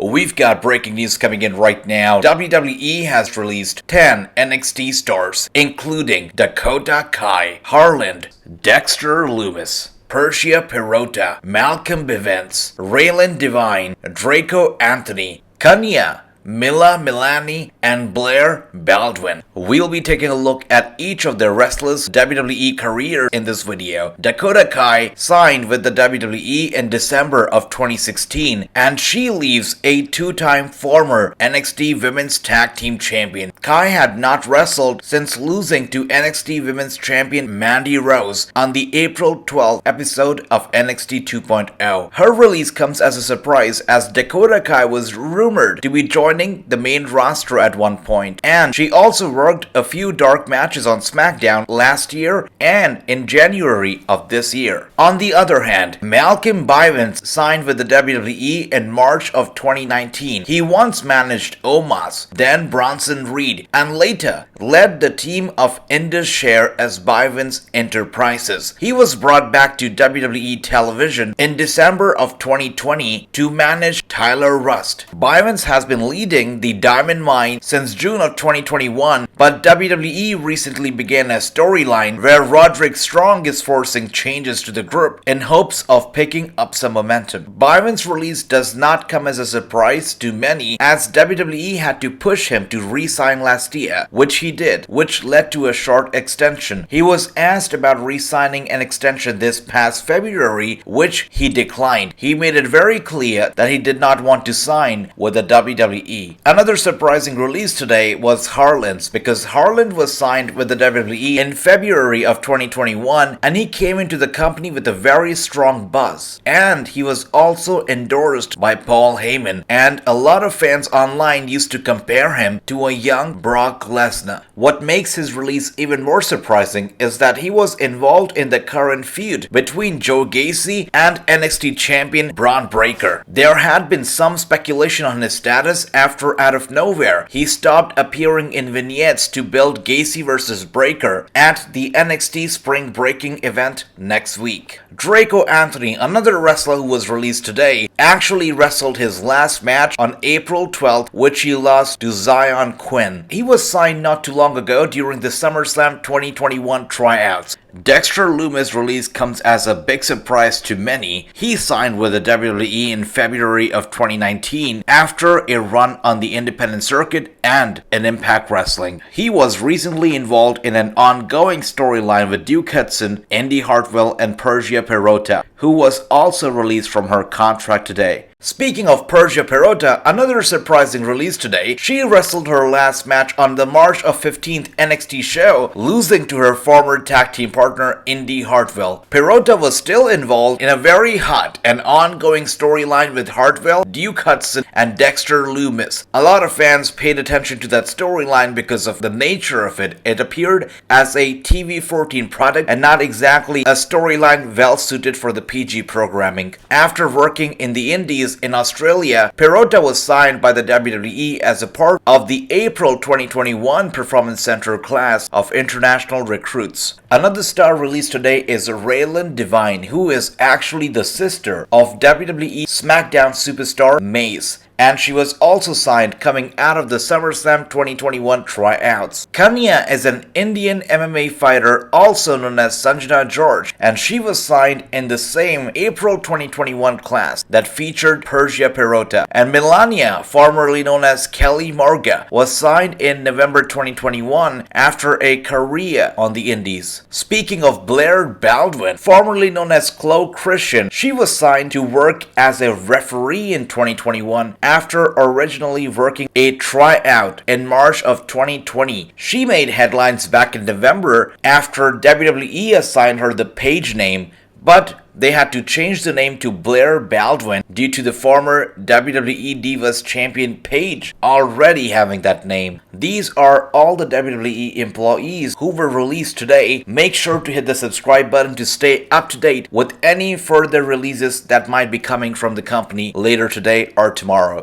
We've got breaking news coming in right now. WWE has released 10 NXT stars, including Dakota Kai, Harland, Dexter Lumis, Persia Pirotta, Malcolm Bivens, Raelyn Divine, Draco Anthony, Kanya, Mila Malani, and Blair Baldwin. We'll be taking a look at each of their wrestlers' WWE careers in this video. Dakota Kai signed with the WWE in December of 2016, and she leaves a two-time former NXT Women's Tag Team Champion. Kai had not wrestled since losing to NXT Women's Champion Mandy Rose on the April 12th episode of NXT 2.0. Her release comes as a surprise as Dakota Kai was rumored to be joining the main roster at one point, and she also worked a few dark matches on SmackDown last year and in January of this year. On the other hand, Malcolm Bivens signed with the WWE in March of 2019. He once managed Omos, then Bronson Reed, and later led the team of Indus Sher as Bivens Enterprises. He was brought back to WWE television in December of 2020 to manage Tyler Rust. Bivens has been leading the Diamond Mine since June of 2021, but WWE recently began a storyline where Roderick Strong is forcing changes to the group in hopes of picking up some momentum. Bivens' release does not come as a surprise to many, as WWE had to push him to re-sign last year, which he did, which led to a short extension. He was asked about re-signing an extension this past February, which he declined. He made it very clear that he did not want to sign with the WWE. Another surprising release today was Harland's, because Harland was signed with the WWE in February of 2021, and he came into the company with a very strong buzz. And he was also endorsed by Paul Heyman, and a lot of fans online used to compare him to a young Brock Lesnar. What makes his release even more surprising is that he was involved in the current feud between Joe Gacy and NXT champion Braun Breaker. There had been some speculation on his status after, out of nowhere, he stopped appearing in vignettes to build Gacy vs. Breaker at the NXT Spring Breaking event next week. Draco Anthony, another wrestler who was released today, actually wrestled his last match on April 12th, which he lost to Zion Quinn. He was signed not too long ago during the SummerSlam 2021 tryouts. Dexter Lumis' release comes as a big surprise to many. He signed with the WWE in February of 2019 after a run on the independent circuit and in Impact Wrestling. He was recently involved in an ongoing storyline with Duke Hudson, Indy Hartwell, and Persia Pirotta, who was also released from her contract today. Speaking of Persia Perotta, another surprising release today, she wrestled her last match on the March of 15th NXT show, losing to her former tag team partner Indy Hartwell. Perotta was still involved in a very hot and ongoing storyline with Hartwell, Duke Hudson, and Dexter Lumis. A lot of fans paid attention to that storyline because of the nature of it. It appeared as a TV-14 product and not exactly a storyline well suited for the PG programming. After working in the Indies in Australia, Perotta was signed by the WWE as a part of the April 2021 Performance Center class of international recruits. Another star released today is Raelyn Divine, who is actually the sister of WWE SmackDown superstar Mace, and she was also signed coming out of the SummerSlam 2021 tryouts. Kanya is an Indian MMA fighter also known as Sanjana George, and she was signed in the same April 2021 class that featured Persia Pirotta. And Melania, formerly known as Kelly Morga, was signed in November 2021 after a career on the Indies. Speaking of Blair Baldwin, formerly known as Chloe Christian, she was signed to work as a referee in 2021 after originally working a tryout in March of 2020. She made headlines back in November after WWE assigned her the page name, but they had to change the name to Blair Baldwin due to the former WWE Divas champion Paige already having that name. These are all the WWE employees who were released today. Make sure to hit the subscribe button to stay up to date with any further releases that might be coming from the company later today or tomorrow.